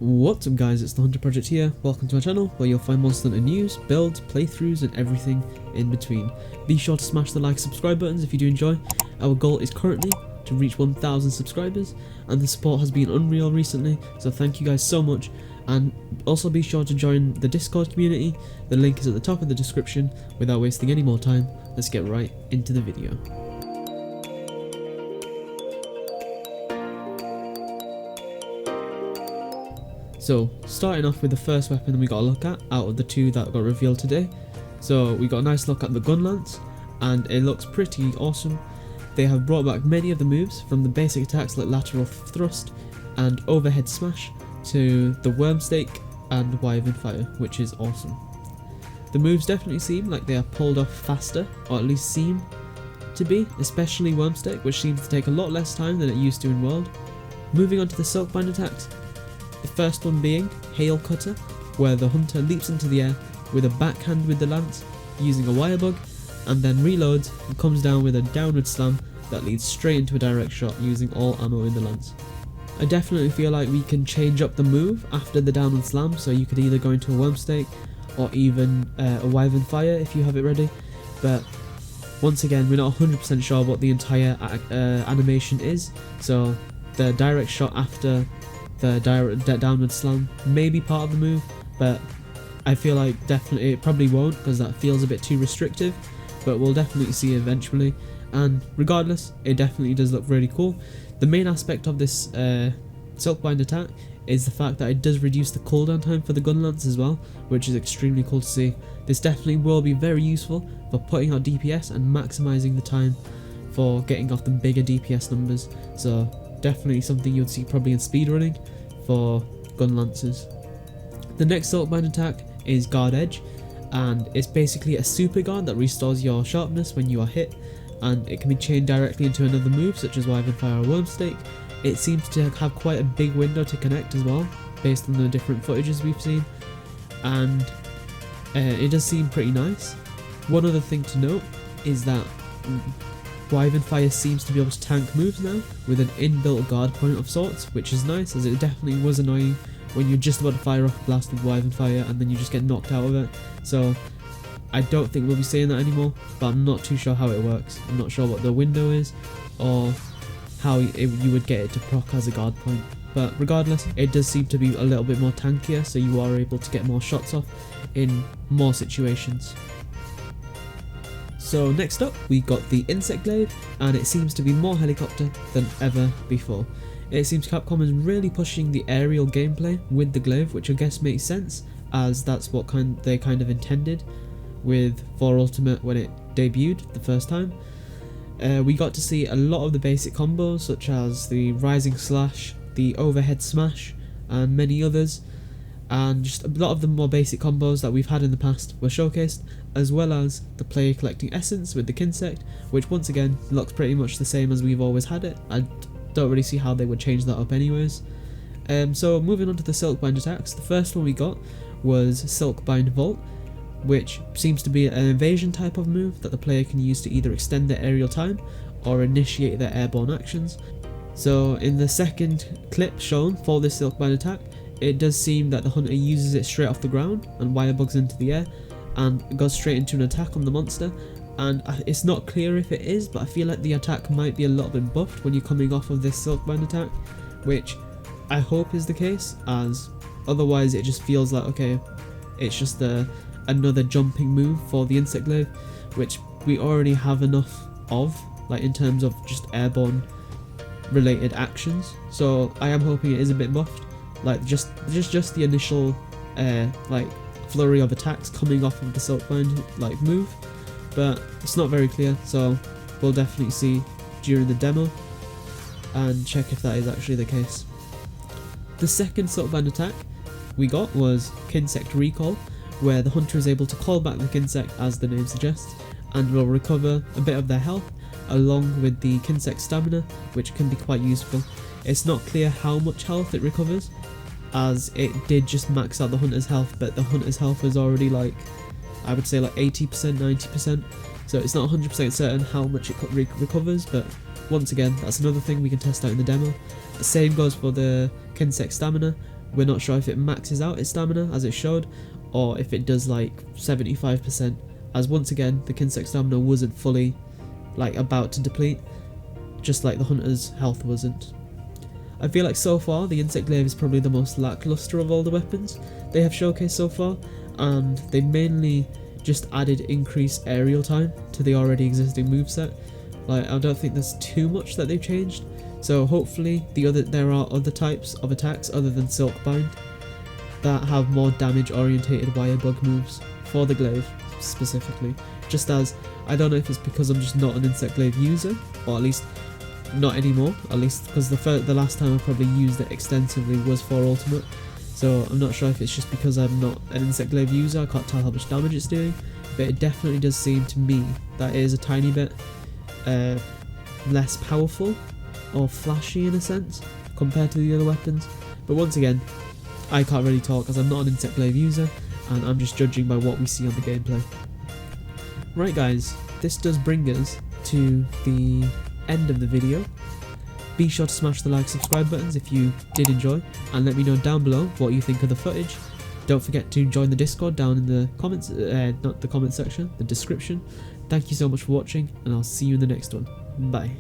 What's up guys, it's the Hunter Project here. Welcome to my channel where you'll find Monster Hunter news, builds, playthroughs and everything in between. Be sure to smash the like, subscribe buttons if you do enjoy. Our goal is currently to reach 1,000 subscribers and the support has been unreal recently, so thank you guys so much. And also be sure to join the Discord community, the link is at the top of the description. Without wasting any more time, let's get right into the video. So, starting off with the first weapon we got a look at out of the two that got revealed today. So we got a nice look at the Gunlance and it looks pretty awesome. They have brought back many of the moves from the basic attacks like lateral thrust and overhead smash to the worm stake and wyvern fire, which is awesome. The moves definitely seem like they are pulled off faster, or at least seem to be, especially worm stake, which seems to take a lot less time than it used to in World. Moving on to the Silkbind attacks. The first one being Hail Cutter, where the hunter leaps into the air with a backhand with the lance using a wire bug, and then reloads and comes down with a downward slam that leads straight into a direct shot using all ammo in the lance. I definitely feel like we can change up the move after the downward slam, so you could either go into a worm stake or even a wyvern fire if you have it ready, but once again we're not 100% sure what the entire animation is, so the direct shot after the downward slam may be part of the move, but I feel like definitely it probably won't because that feels a bit too restrictive, but we'll definitely see eventually. And regardless, it definitely does look really cool. The main aspect of this Silkbind attack is the fact that it does reduce the cooldown time for the Gunlance as well, which is extremely cool to see. This definitely will be very useful for putting out DPS and maximizing the time for getting off the bigger DPS numbers, so definitely something you'd see probably in speedrunning for Gunlances. The next Silkbind attack is Guard Edge, and it's basically a super guard that restores your sharpness when you are hit, and it can be chained directly into another move such as Wyvern Fire or Worm Stake. It seems to have quite a big window to connect as well, based on the different footages we've seen, and it does seem pretty nice. One other thing to note is that Wyvern Fire seems to be able to tank moves now with an inbuilt guard point of sorts, which is nice, as it definitely was annoying when you're just about to fire off a blast with Wyvern Fire and then you just get knocked out of it. So I don't think we'll be seeing that anymore, but I'm not too sure how it works. I'm not sure what the window is or how you would get it to proc as a guard point, but regardless it does seem to be a little bit more tankier, so you are able to get more shots off in more situations. So next up we got the Insect Glaive, and it seems to be more helicopter than ever before. It seems Capcom is really pushing the aerial gameplay with the Glaive, which I guess makes sense as that's what they kind of intended with 4 Ultimate when it debuted the first time. We got to see a lot of the basic combos such as the Rising Slash, the Overhead Smash and many others, and just a lot of the more basic combos that we've had in the past were showcased, as well as the player collecting essence with the Kinsect, which once again looks pretty much the same as we've always had it. I don't really see how they would change that up anyways. So moving on to the Silkbind attacks, the first one we got was Silkbind Vault, which seems to be an evasion type of move that the player can use to either extend their aerial time or initiate their airborne actions. So in the second clip shown for this Silkbind attack, it does seem that the hunter uses it straight off the ground and wire bugs into the air and goes straight into an attack on the monster, and it's not clear if it is, but I feel like the attack might be a little bit buffed when you're coming off of this Silkbind attack, which I hope is the case, as otherwise it just feels like, okay, it's just another jumping move for the Insect Glaive, which we already have enough of, like in terms of just airborne related actions, so I am hoping it is a bit buffed, like just the initial like flurry of attacks coming off of the Silkbind like move, but it's not very clear, so we'll definitely see during the demo and check if that is actually the case. The second Silkbind attack we got was Kinsect Recall, where the hunter is able to call back the Kinsect as the name suggests, and will recover a bit of their health along with the Kinsect stamina, which can be quite useful. It's not clear how much health it recovers, as it did just max out the hunter's health, but the hunter's health is already like, I would say like 80%, 90%, so it's not 100% certain how much it recovers, but once again that's another thing we can test out in the demo. The same goes for the Kinsect stamina, We're not sure if it maxes out its stamina as it showed, or if it does like 75%, as once again the Kinsect stamina wasn't fully like about to deplete, just like the Hunter's health wasn't. I feel like so far the Insect Glaive is probably the most lackluster of all the weapons they have showcased so far, and they mainly just added increased aerial time to the already existing moveset. Like, I don't think there's too much that they've changed, so hopefully there are other types of attacks other than Silkbind that have more damage orientated wire bug moves for the Glaive specifically. Just as, I don't know if it's because I'm just not an Insect Glaive user, or at least not anymore, at least because the last time I probably used it extensively was for Ultimate, so I'm not sure if it's just because I'm not an Insect Glaive user, I can't tell how much damage it's doing, but it definitely does seem to me that it is a tiny bit less powerful or flashy in a sense compared to the other weapons. But once again, I can't really talk as I'm not an Insect Glaive user, and I'm just judging by what we see on the gameplay. Right guys, this does bring us to the end of the video. Be sure to smash the like, subscribe buttons if you did enjoy, and let me know down below what you think of the footage. Don't forget to join the Discord down in the comments, not the comment section, the description. Thank you so much for watching, and I'll see you in the next one. Bye.